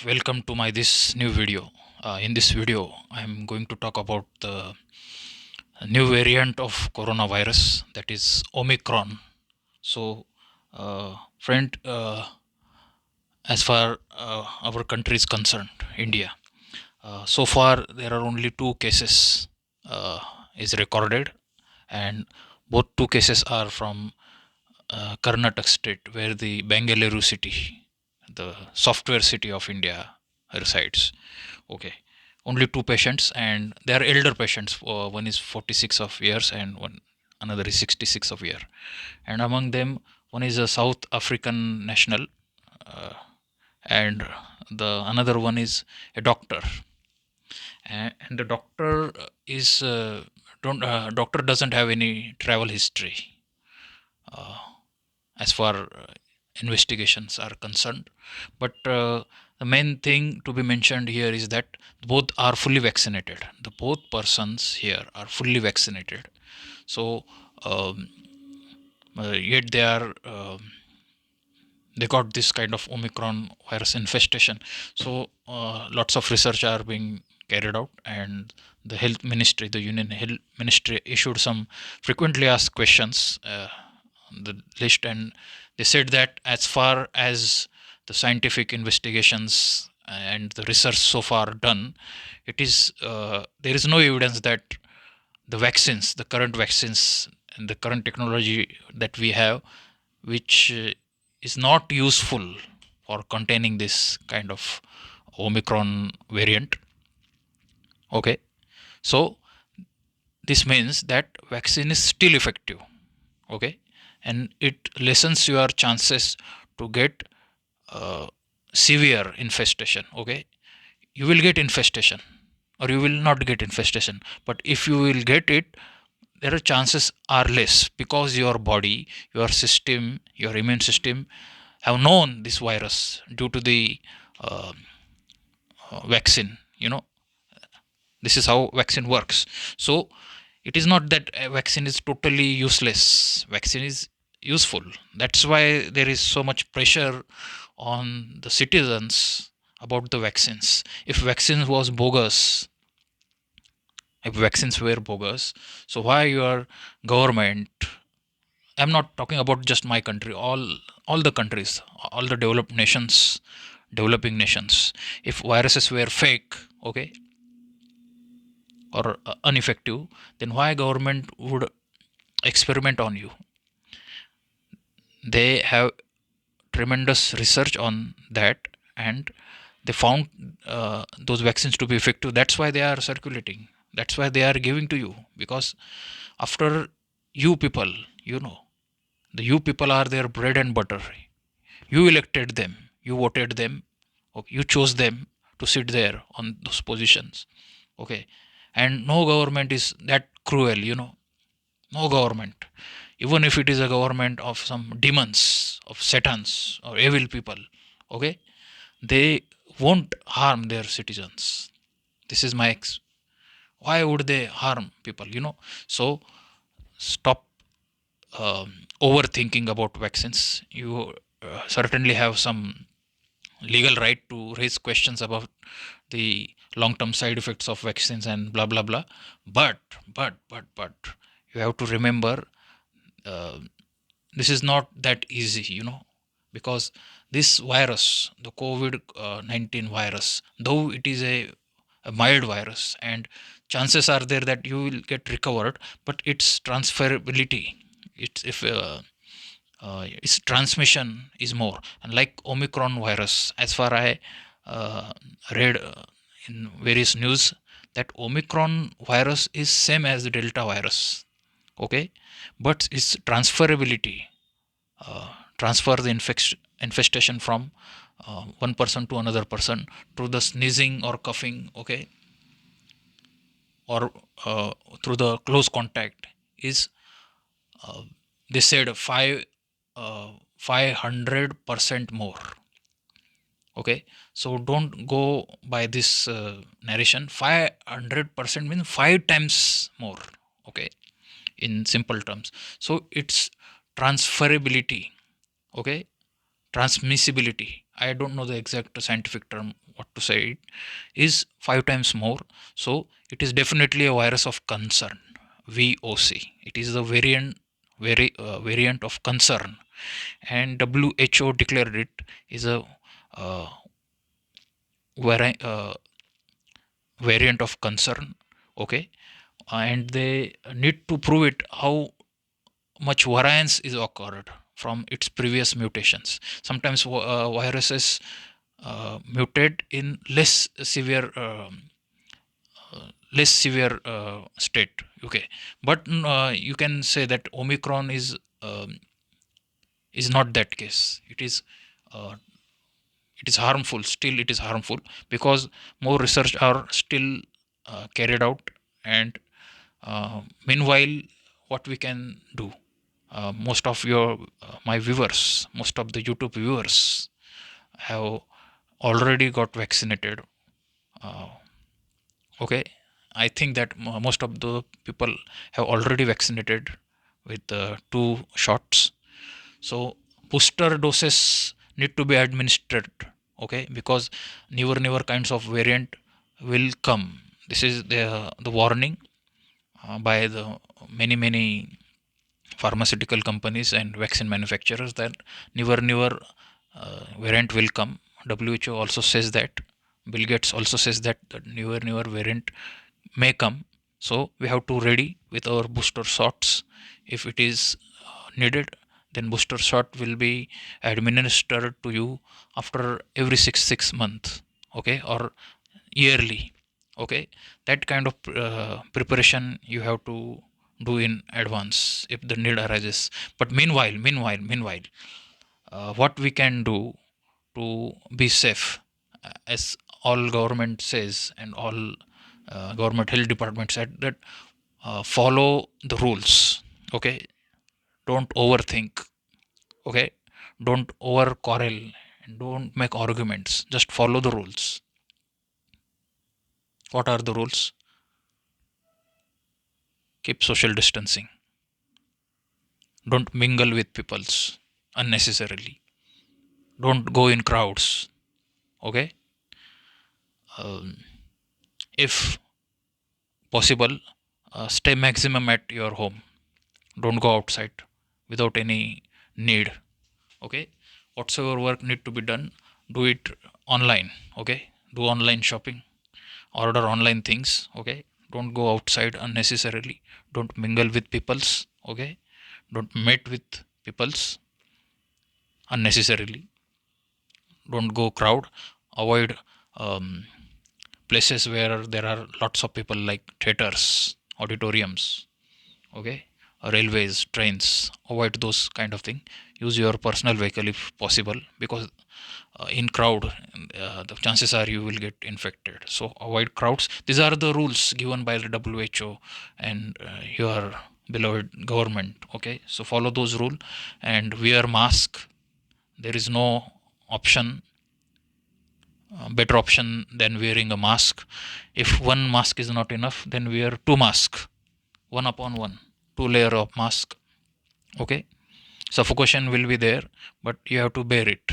welcome to my this new video. In this video, I'm going to talk about the new variant of coronavirus, that is Omicron. So, friend, as far our country is concerned, India, so far there are only two cases uh, is recorded, and both two cases are from Karnataka state, where the Bangalore city, the software city of India, resides. Okay, only two patients, and they are elder patients. One is 46 of years, and one another is 66 of year. And among them, one is a South African national, uh, and the another one is a doctor. And the doctor is don't doctor doesn't have any travel history uh, as far investigations are concerned. But the main thing to be mentioned here is that both are fully vaccinated. The both persons here are fully vaccinated. So um, yet they got this kind of Omicron virus infestation. So lots of research are being carried out, and the health ministry, the union health ministry, issued some frequently asked questions on the list, and they said that as far as the scientific investigations and the research so far done, it is there is no evidence that the vaccines, the current vaccines and the current technology that we have, which is not useful for containing this kind of Omicron variant. Okay, so this means that vaccine is still effective. Okay, and it lessens your chances to get uh, severe infestation. Okay, you will get infestation or you will not get infestation, but if you will get it, there are chances are less, because your body, your system, your immune system have known this virus due to the uh, vaccine. This is how vaccine works. So it is not that a vaccine is totally useless. Vaccine is useful. That's why there is so much pressure on the citizens about the vaccines. If vaccines was bogus, if vaccines were bogus, so why your government, I'm not talking about just my country, all the countries, all the developed nations, developing nations, if viruses were fake, okay, or ineffective, then why government would experiment on you? They have tremendous research on that, and they found those vaccines to be effective. That's why they are circulating. That's why they are giving to you, because after you people, you know, the you people are their bread and butter. You elected them, you voted them, okay, you chose them to sit there on those positions. Okay, and no government is that cruel, no government, even if it is a government of some demons, of satans or evil people, okay, they won't harm their citizens. This is my why would they harm people? So stop overthinking about vaccines. You certainly have some legal right to raise questions about the long-term side effects of vaccines and blah blah blah. But you have to remember, uh, this is not that easy, because this virus, the COVID-19 virus, though it is a mild virus, and chances are there that you will get recovered, but its transferability, its transmission is more. And like Omicron virus, as far I read in various news, that Omicron virus is same as the Delta virus. Okay, but its transferability, transfer the infestation from one person to another person through the sneezing or coughing, okay, or through the close contact, is uh, they said 500% more. Okay, so don't go by this narration. 500% means 5 times more. Okay, in simple terms. So it's transferability. Okay, transmissibility, I don't know the exact scientific term what to say it, is 5 times more. So it is definitely a virus of concern. VOC. It is the variant of concern, and WHO declared it is a uh, variant of concern. Okay, and they need to prove it how much variance is occurred from its previous mutations. Sometimes viruses mutate in less severe state. Okay, but you can say that Omicron is not that case. Uh, it is harmful. Still, it is harmful because more research are still carried out. And meanwhile, what we can do, most of my viewers, most of the YouTube viewers have already got vaccinated. uh, okay, I think that most of the people have already vaccinated with 2 shots. So booster doses need to be administered. Okay, because newer kinds of variant will come. This is the warning by the many pharmaceutical companies and vaccine manufacturers that newer variant will come. WHO also says that. Bill Gates also says that the newer variant may come. So we have to ready with our booster shots. If it is needed, then booster shot will be administered to you after every six months. Okay, or yearly. Okay, that kind of preparation you have to do in advance if the need arises. But meanwhile, what we can do to be safe, as all government says and all government health department said that follow the rules. Okay, don't overthink. Okay, don't over quarrel and don't make arguments, just follow the rules. What are the rules? Keep social distancing. Don't mingle with peoples unnecessarily. Don't go in crowds. Okay, um, if possible, stay maximum at your home. Don't go outside without any need. Okay, whatsoever work need to be done, do it online. Okay, do online shopping, order online things. Okay, don't go outside unnecessarily. Don't mingle with peoples. Okay, don't meet with peoples unnecessarily. Don't go crowd. Avoid um, places where there are lots of people, like theaters, auditoriums. Okay, railways, trains. Avoid those kind of thing. Use your personal vehicle if possible, because in crowd the chances are you will get infected. So avoid crowds. These are the rules given by the WHO and your beloved government. Okay, so follow those rules and wear mask. There is no option, better option than wearing a mask. If one mask is not enough, then wear 2 masks, one upon one, 2 layer of mask. Okay, suffocation will be there, but you have to bear it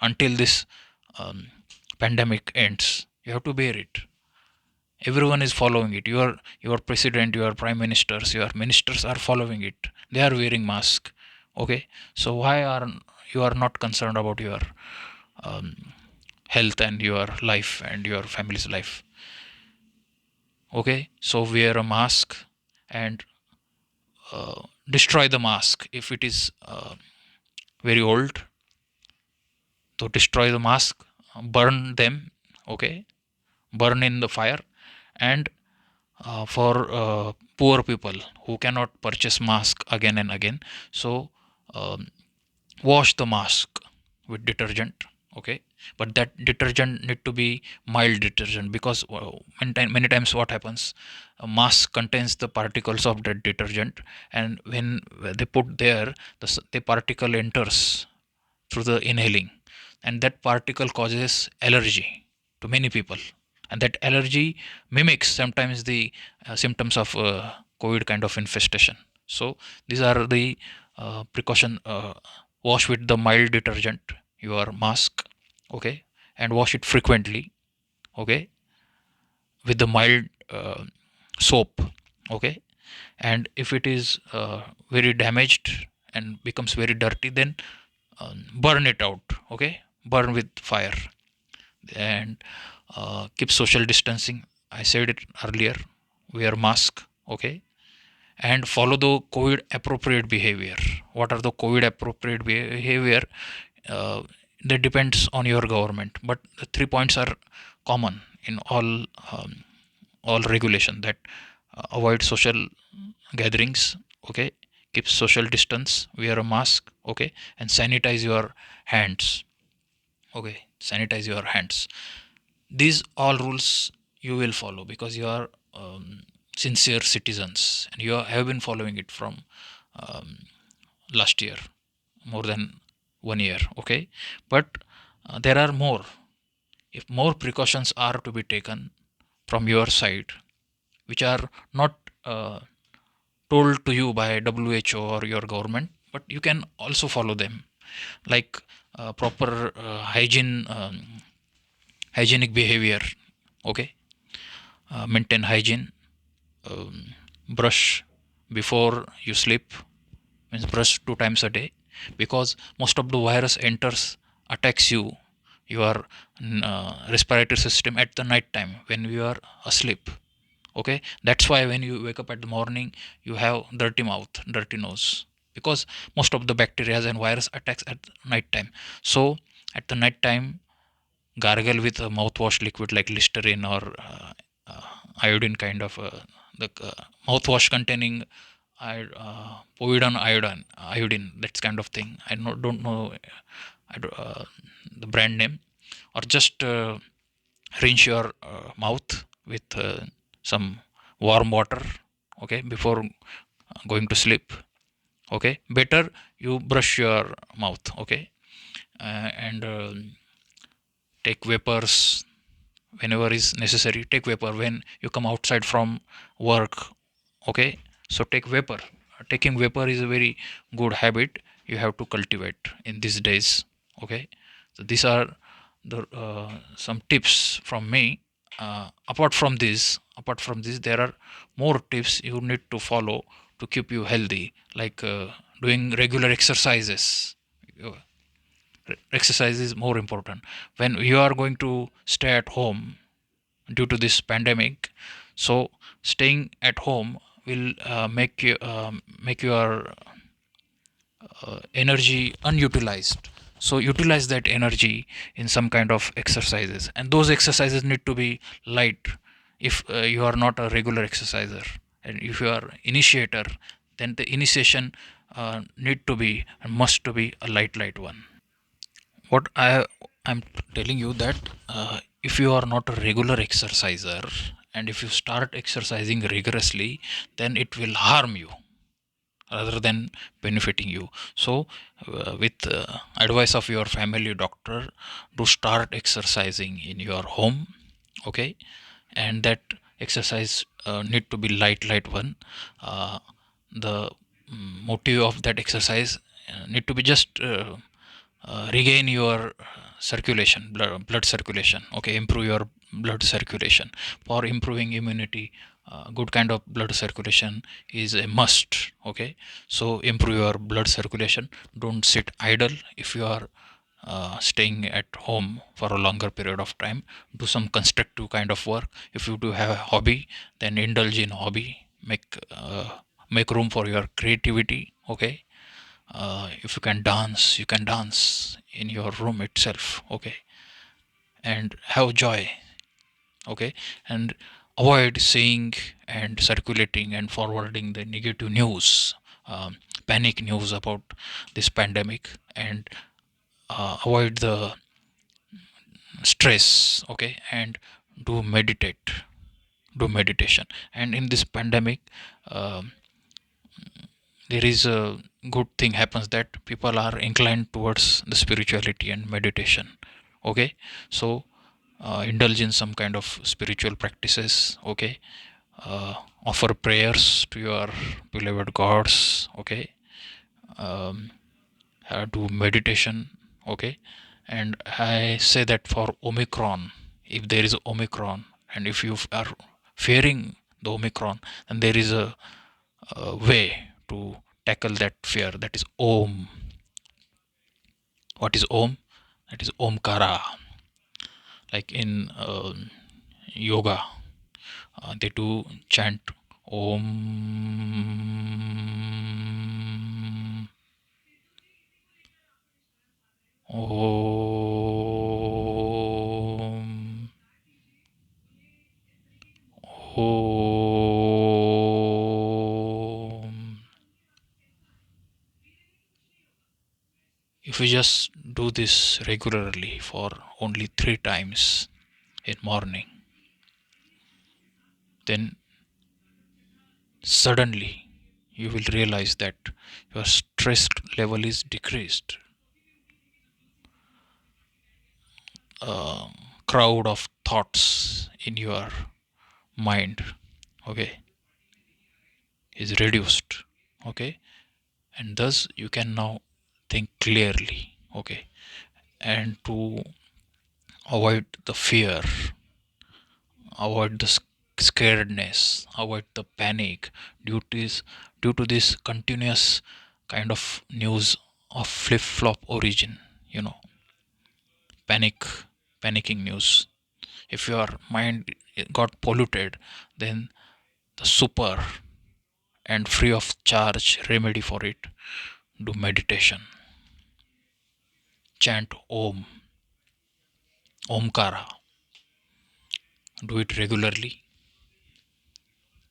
until this um, pandemic ends. You have to bear it. Everyone is following it. Your president, your prime ministers, your ministers are following it. They are wearing mask. Okay, so why are you are not concerned about your um, health and your life and your family's life? Okay, so wear a mask and destroy the mask if it is very old. So destroy the mask, burn them. Okay, burn in the fire. And for poor people who cannot purchase mask again and again, so um, wash the mask with detergent. Okay, but that detergent need to be mild detergent, because many times what happens, a mask contains the particles of that detergent, and when they put there, the particle enters through the inhaling, and that particle causes allergy to many people, and that allergy mimics sometimes the symptoms of COVID kind of infestation. So these are the precaution. Wash with the mild detergent your mask. Okay, and wash it frequently. okay, with the mild soap, okay. And if it is very damaged and becomes very dirty, then burn it out, okay, burn with fire. And keep social distancing, I said it earlier, wear mask, okay, and follow the COVID appropriate behavior. What are the COVID appropriate behavior? uh, that depends on your government, but the 3 points are common in all regulation, that avoid social gatherings, okay, keep social distance, wear a mask, okay, and sanitize your hands, okay, sanitize your hands. These all rules you will follow because you are sincere citizens and you have been following it from um, last year, more than 1 year, okay. But there are more. If more precautions are to be taken from your side, which are not told to you by WHO or your government, but you can also follow them, like proper hygienic behavior, okay. Maintain hygiene, um, brush before you sleep, means brush 2 times a day, because most of the virus enters, attacks your respiratory system at the night time when you are asleep, okay. That's why when you wake up at the morning, you have dirty mouth, dirty nose, because most of the bacteria and virus attacks at night time. So at the night time, gargle with a mouthwash liquid like Listerine or uh, iodine kind of the mouthwash containing povidone iodine, that's kind of thing. Don't know the brand name, or just rinse your mouth with some warm water, okay, before going to sleep, okay. Better you brush your mouth, okay, and take vapors whenever is necessary. Take vapor when you come outside from work, okay. So take vapor. Taking vapor is a very good habit you have to cultivate in these days, okay. So these are the some tips from me. Apart from this there are more tips you need to follow to keep you healthy, like doing regular exercises. Uh, Exercise is more important when you are going to stay at home due to this pandemic. So staying at home will make your energy unutilized. So utilize that energy in some kind of exercises, and those exercises need to be light. If you are not a regular exerciser, and if you are initiator, then the initiation need to be and must to be a light one. What I'm telling you that if you are not a regular exerciser, and if you start exercising rigorously, then it will harm you rather than benefiting you. So with advice of your family doctor, to start exercising in your home, okay. And that exercise need to be light one. The motive of that exercise need to be just regain your circulation, blood circulation, okay. Improve your blood circulation. For improving immunity, good kind of blood circulation is a must, okay. So improve your blood circulation. Don't sit idle. If you are staying at home for a longer period of time, do some constructive kind of work. If you do have a hobby, then indulge in hobby. Make room for your creativity, okay. If you can dance, you can dance in your room itself, okay. And have joy, okay. And avoid saying and circulating and forwarding the negative news, panic news about this pandemic. And avoid the stress, okay. And do meditate, do meditation. And in this pandemic, um, there is a good thing happens, that people are inclined towards the spirituality and meditation, okay. So indulge in some kind of spiritual practices, okay. Offer prayers to your beloved gods, okay. um, do meditation, okay. And I say that for Omicron, if there is Omicron, and if you are fearing the Omicron, then there is a way to tackle that fear. That is Om. What is Om? That is Omkara. Like in yoga, they do chant Om, Om, Om. If you just do this regularly for only 3 times in morning, then suddenly you will realize that your stress level is decreased. Crowd of thoughts in your mind, okay, is reduced, okay, and thus you can now think clearly, okay, and to avoid the fear, avoid the scaredness, avoid the panic due to this continuous kind of news of flip flop origin, you know, panic, panicking news. If your mind got polluted, then the super and free of charge remedy for it, do meditation, chant Om, Omkara, do it regularly.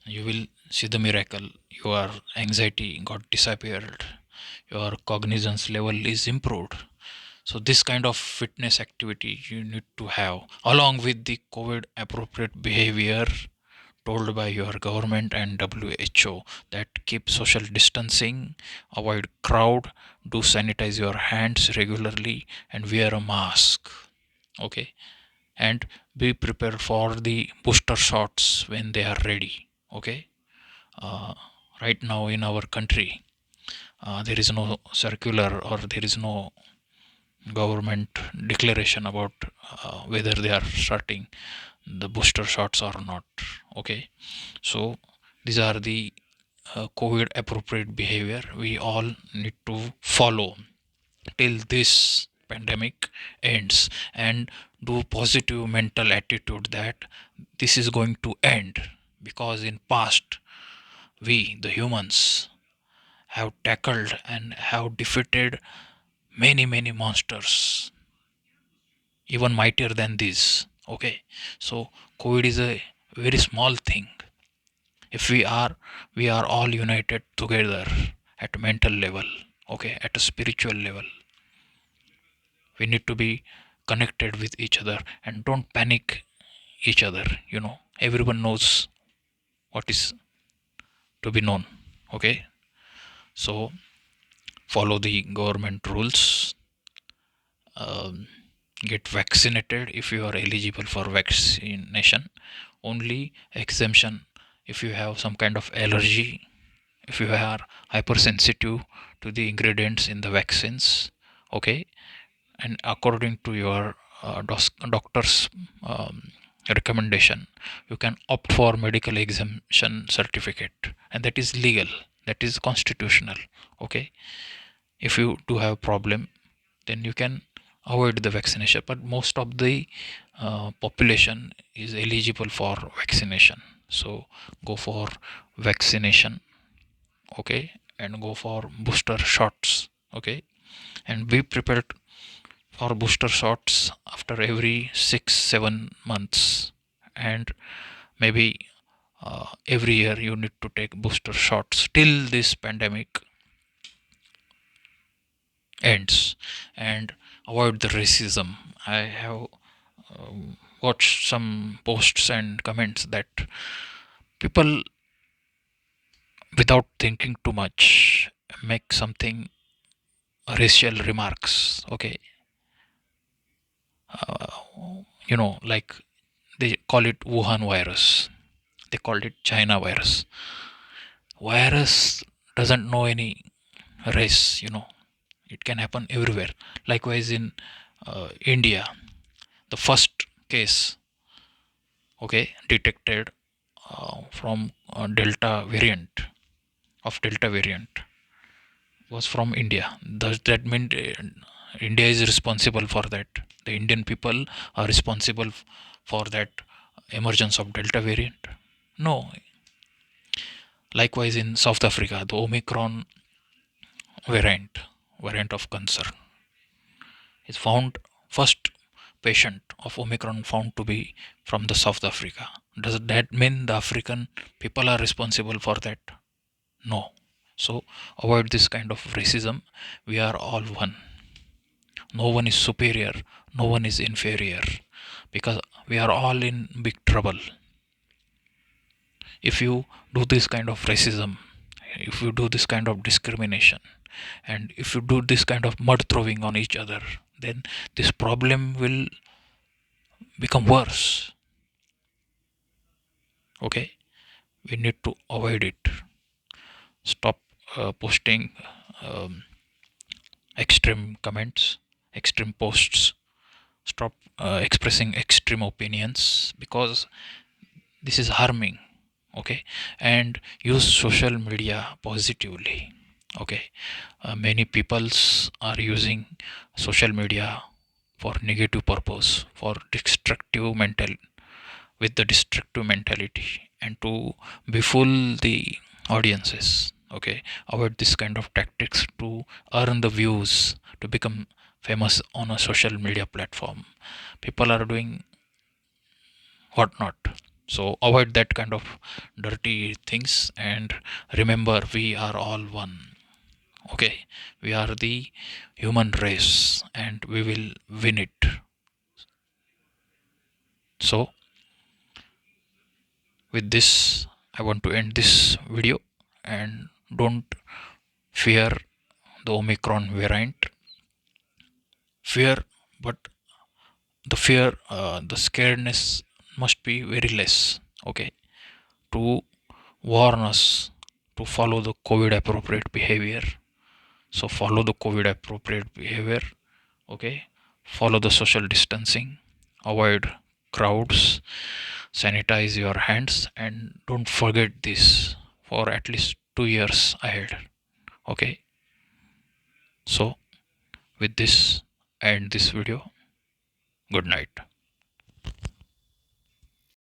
You will see the miracle. Your anxiety got disappeared, your cognizance level is improved. So this kind of fitness activity you need to have along with the COVID appropriate behavior told by your government and WHO, that keep social distancing, avoid crowd, do sanitize your hands regularly, and wear a mask. Okay, and be prepared for the booster shots when they are ready. Okay, uh, right now in our country, there is no circular or there is no government declaration about whether they are starting the booster shots or not. Okay, so these are the COVID appropriate behavior we all need to follow till this pandemic ends, and do positive mental attitude that this is going to end, because in past we the humans have tackled and have defeated many monsters even mightier than this. Okay, so COVID is a very small thing. If we are all united together at mental level, okay, at a spiritual level, we need to be connected with each other and don't panic each other. You know, everyone knows what is to be known. Okay, so follow the government rules. um, get vaccinated if you are eligible for vaccination. Only exemption if you have some kind of allergy, if you are hypersensitive to the ingredients in the vaccines. Okay, and according to your doctor's recommendation, you can opt for medical exemption certificate, and that is legal, that is constitutional. Okay, if you do have problem, then you can avoid the vaccination, but most of the population is eligible for vaccination, so go for vaccination. Okay, and go for booster shots. Okay, and be prepared for booster shots after every 6 7 months, and maybe every year you need to take booster shots till this pandemic ends, and avoid the racism. I have watched some posts and comments that people, without thinking too much, make something racial remarks. Okay, like they call it Wuhan virus, they called it China virus. Virus doesn't know any race, it can happen everywhere. Likewise in India, the first case okay, detected from Delta variant was from India. Does that mean India is responsible for that? The Indian people are responsible for that emergence of Delta variant? No. Likewise, in South Africa, the Omicron variant, variant of concern, is found first patient of Omicron found to be from the South Africa. Does that mean the African people are responsible for that? No. So avoid this kind of racism. We are all one. No one is superior, no one is inferior, because we are all in big trouble. If you do this kind of racism, if you do this kind of discrimination, and if you do this kind of mud throwing on each other, then this problem will become worse. Okay, we need to avoid it. Stop posting um, extreme comments, extreme posts. Stop expressing extreme opinions, because this is harming. Okay, and use social media positively. Okay, many peoples are using social media for negative purpose, for destructive mental, with the destructive mentality, and to befool the audiences. Okay, avoid this kind of tactics to earn the views, to become famous on a social media platform. People are doing whatnot, so avoid that kind of dirty things, and remember, we are all one. Okay, we are the human race, and we will win it. So with this, I want to end this video. And don't fear the Omicron variant. Fear, but the scaredness must be very less. Okay, to warn us to follow the COVID appropriate behavior. So follow the COVID appropriate behavior. Okay, follow the social distancing, avoid crowds, sanitize your hands, and don't forget this for at least 2 years ahead. Okay, so with this, I end this video. Good night.